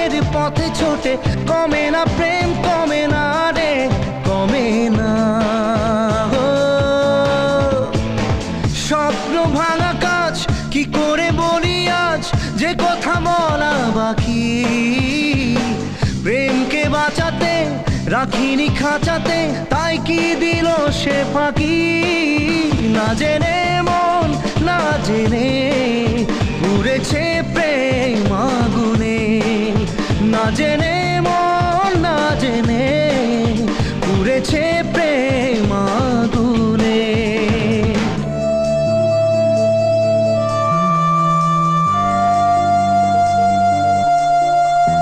জীবনের পথে ছোটে, কমে না প্রেম, কমে না রে, কমে না। স্বপ্ন ভাঙা কাজ কি করে বলি আজ, যে কথা বলা বাকি। প্রেমকে বাঁচাতে রাখিনি খাঁচাতে, তাই কি দিল সে ফাঁকি। না জেনে মন না জেনে পুড়েছে প্রেম আগুনে, না জেনে